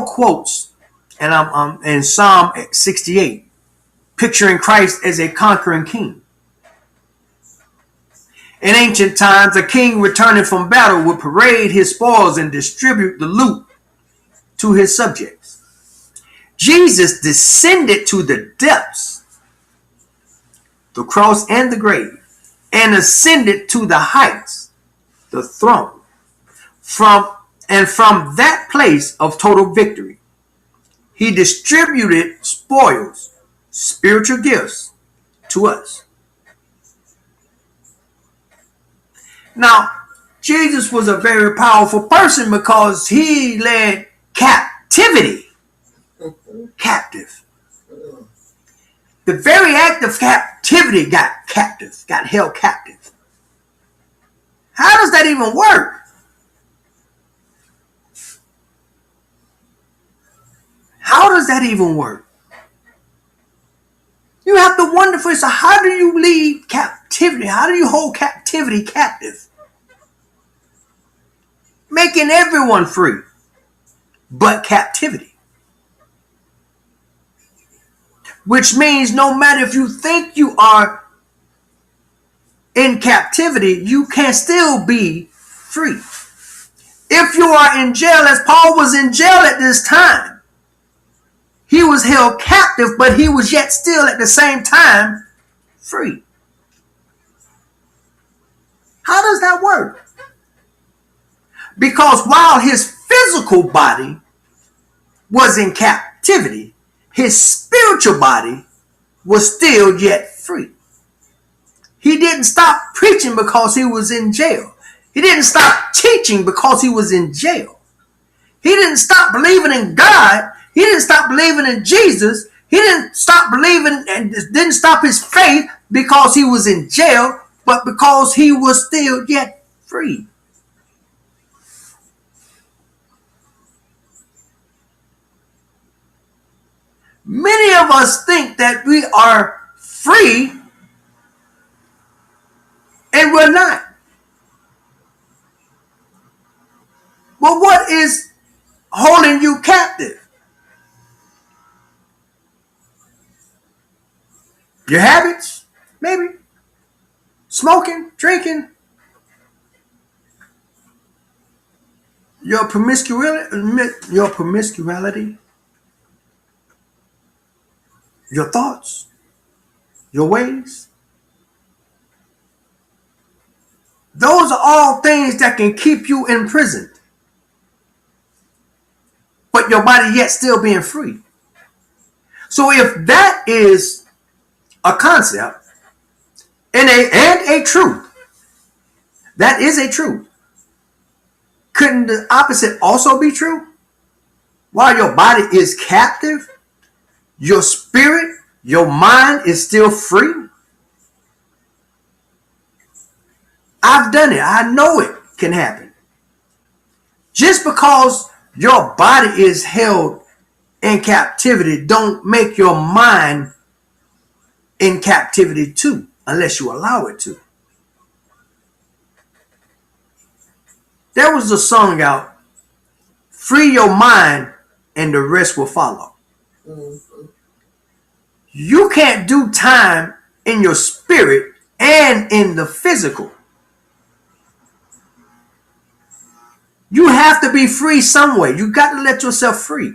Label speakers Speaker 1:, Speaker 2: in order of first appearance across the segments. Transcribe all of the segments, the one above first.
Speaker 1: Paul quotes, and I'm in Psalm 68, picturing Christ as a conquering king. In ancient times, a king returning from battle would parade his spoils and distribute the loot to his subjects. Jesus descended to the depths, the cross and the grave, and ascended to the heights, the throne, from that place of total victory, he distributed spoils, spiritual gifts to us. Now, Jesus was a very powerful person because he led captivity captive. The very act of captivity got held captive. How does that even work? How does that even work? You have to wonder for yourself, how do you lead captivity? How do you hold captivity captive? Making everyone free, but captivity. Which means no matter if you think you are in captivity, you can still be free. If you are in jail, as Paul was in jail at this time, he was held captive, but he was yet still at the same time free. How does that work? Because while his physical body was in captivity, his spiritual body was still yet free. He didn't stop preaching because he was in jail. He didn't stop teaching because he was in jail. He didn't stop believing in God. He didn't stop believing in Jesus. He didn't stop believing and didn't stop his faith because he was in jail, but because he was still yet free. Many of us think that we are free and we're not. But what is holding you captive? Your habits, maybe. Smoking, drinking. Your promiscuity. Your thoughts, your ways. Those are all things that can keep you imprisoned, but your body yet still being free. So if that is a concept and a truth, that is a truth, couldn't the opposite also be true? While your body is captive, your spirit, your mind is still free. I've done it. I know it can happen. Just because your body is held in captivity, don't make your mind in captivity too, unless you allow it to. There was a song out, free your mind and the rest will follow. Mm-hmm. You can't do time in your spirit and in the physical. You have to be free some way. You got to let yourself free.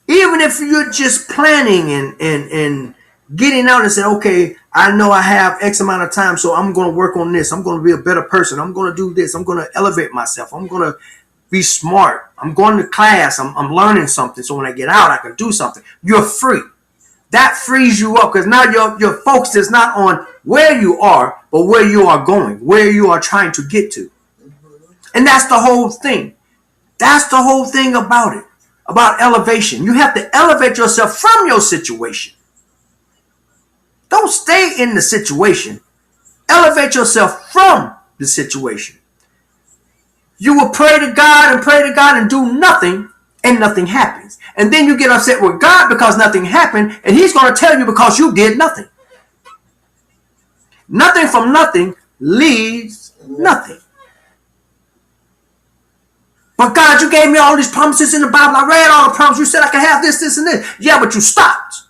Speaker 1: Even if you're just planning and getting out and saying, okay, I know I have X amount of time, so I'm going to work on this. I'm going to be a better person. I'm going to do this. I'm going to elevate myself. I'm going to be smart. I'm going to class. I'm learning something. So when I get out, I can do something. You're free. That frees you up because now your focus is not on where you are, but where you are going, where you are trying to get to. And that's the whole thing. That's the whole thing about it, about elevation. You have to elevate yourself from your situation. Don't stay in the situation. Elevate yourself from the situation. You will pray to God and do nothing, and nothing happens. And then you get upset with God because nothing happened, and he's going to tell you because you did nothing. Nothing from nothing leaves nothing. But God, you gave me all these promises in the Bible. I read all the promises. You said I could have this, this, and this. Yeah, but you stopped.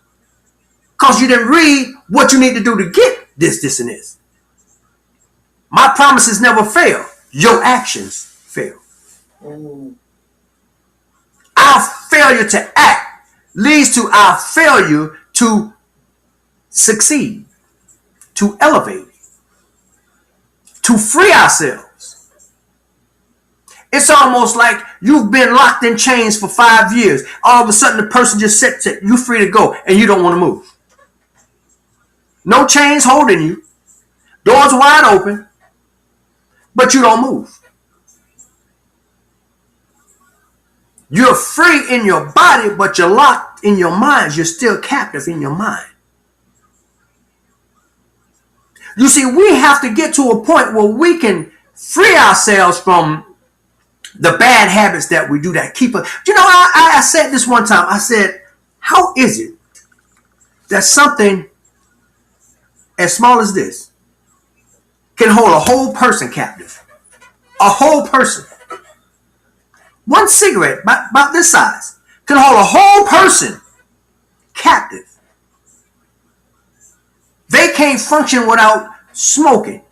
Speaker 1: Because you didn't read what you need to do to get this, this, and this. My promises never fail. Your actions fail. Our failure to act leads to our failure to succeed, to elevate, to free ourselves. It's almost like you've been locked in chains for 5 years. All of a sudden, the person just said, you're free to go, and you don't want to move. No chains holding you. Doors wide open, but you don't move. You're free in your body, but you're locked in your mind. You're still captive in your mind. You see, we have to get to a point where we can free ourselves from the bad habits that we do that keep us. You know, I said this one time. I said, how is it that something as small as this can hold a whole person captive? A whole person. One cigarette, about this size, can hold a whole person captive. They can't function without smoking.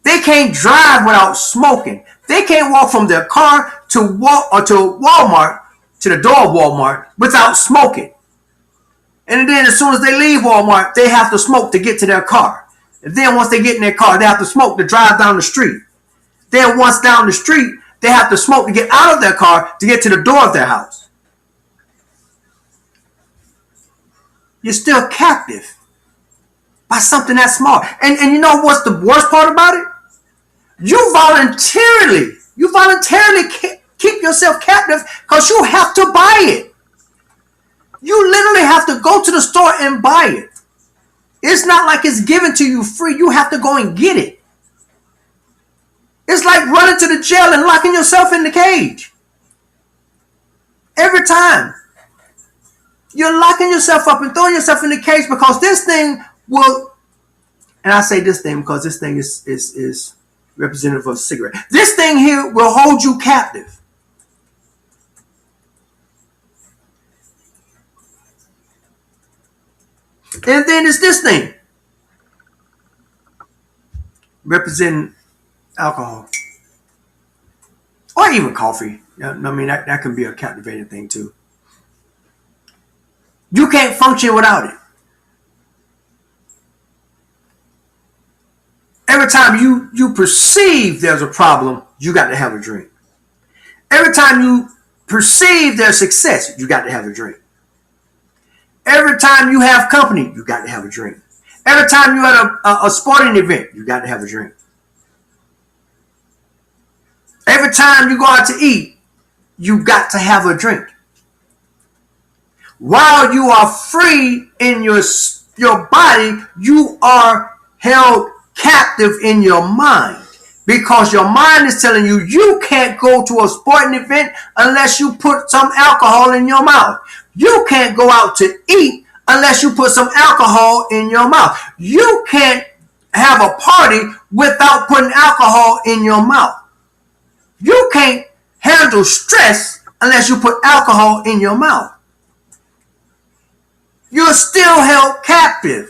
Speaker 1: They can't drive without smoking. They can't walk from their car to Walmart, to the door of Walmart, without smoking. And then as soon as they leave Walmart, they have to smoke to get to their car. And then once they get in their car, they have to smoke to drive down the street. Then once down the street, they have to smoke to get out of their car to get to the door of their house. You're still captive by something that small. And you know what's the worst part about it? You voluntarily keep yourself captive because you have to buy it. You literally have to go to the store and buy it. It's not like it's given to you free. You have to go and get it. It's like running to the jail and locking yourself in the cage. Every time. You're locking yourself up and throwing yourself in the cage because this thing will, and I say this thing because this thing is representative of a cigarette. This thing here will hold you captive. And then it's this thing representing alcohol, or even coffee. I mean, that can be a captivating thing too. You can't function without it. Every time you perceive there's a problem, you got to have a drink. Every time you perceive there's success, you got to have a drink. Every time you have company, you got to have a drink. Every time you're at a sporting event, you got to have a drink. Every time you go out to eat, you got to have a drink. While you are free in your body, you are held captive in your mind. Because your mind is telling you you can't go to a sporting event unless you put some alcohol in your mouth. You can't go out to eat unless you put some alcohol in your mouth. You can't have a party without putting alcohol in your mouth. You can't handle stress unless you put alcohol in your mouth. You're still held captive.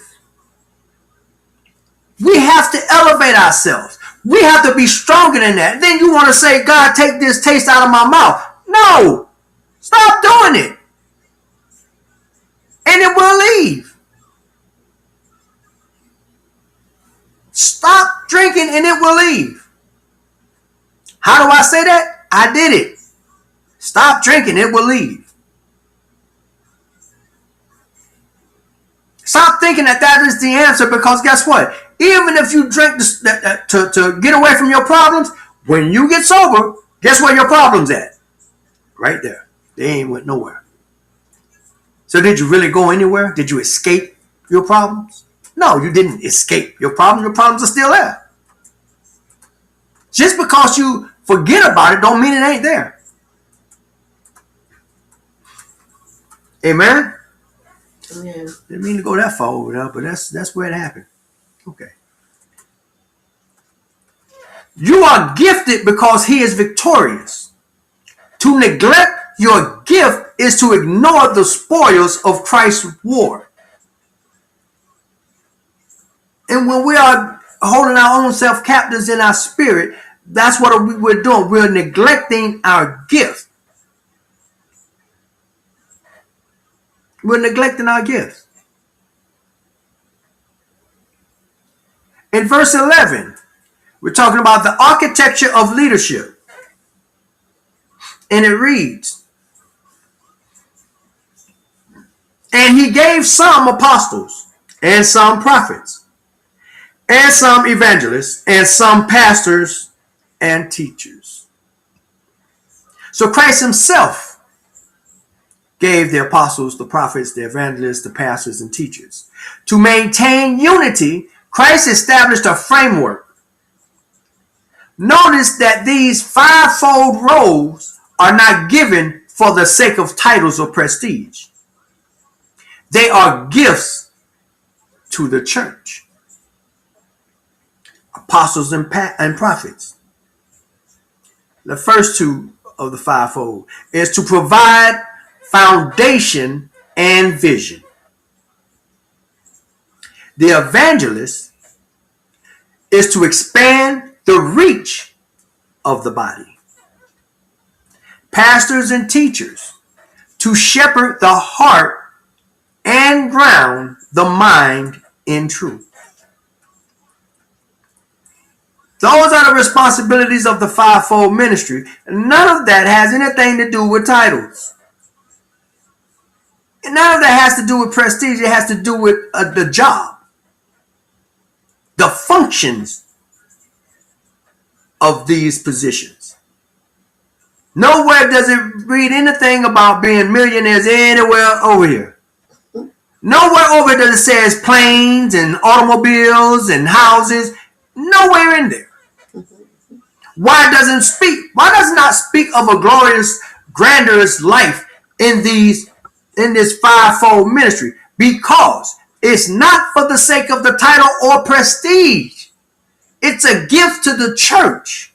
Speaker 1: We have to elevate ourselves. We have to be stronger than that. Then you want to say, God, take this taste out of my mouth. No. Stop doing it. And it will leave. Stop drinking and it will leave. How do I say that? I did it. Stop drinking, it will leave. Stop thinking that is the answer, because guess what? Even if you drink to get away from your problems, when you get sober, guess where your problem's at? Right there. They ain't went nowhere. So did you really go anywhere? Did you escape your problems? No, you didn't escape your problems. Your problems are still there. Just because you forget about it don't mean it ain't there. Amen?
Speaker 2: Amen.
Speaker 1: Didn't mean to go that far over there, but that's where it happened. Okay. You are gifted because he is victorious. To neglect your gift is to ignore the spoils of Christ's war. And when we are holding our own self captives in our spirit, that's what we're doing. We're neglecting our gift. We're neglecting our gifts. In verse 11, we're talking about the architecture of leadership. And it reads, and he gave some apostles, and some prophets, and some evangelists, and some pastors and teachers. So Christ himself gave the apostles, the prophets, the evangelists, the pastors, and teachers. To maintain unity, Christ established a framework. Notice that these fivefold roles are not given for the sake of titles or prestige. They are gifts to the church. Apostles and prophets. The first two of the fivefold is to provide foundation and vision. The evangelist is to expand the reach of the body. Pastors and teachers to shepherd the heart and ground the mind in truth. Those are the responsibilities of the fivefold ministry. None of that has anything to do with titles. And none of that has to do with prestige. It has to do with the job, the functions of these positions. Nowhere does it read anything about being millionaires anywhere over here. Nowhere over does it say planes and automobiles and houses. Nowhere in there. Why does it not speak of a glorious, grandiose life in this fivefold ministry? Because it's not for the sake of the title or prestige. It's a gift to the church.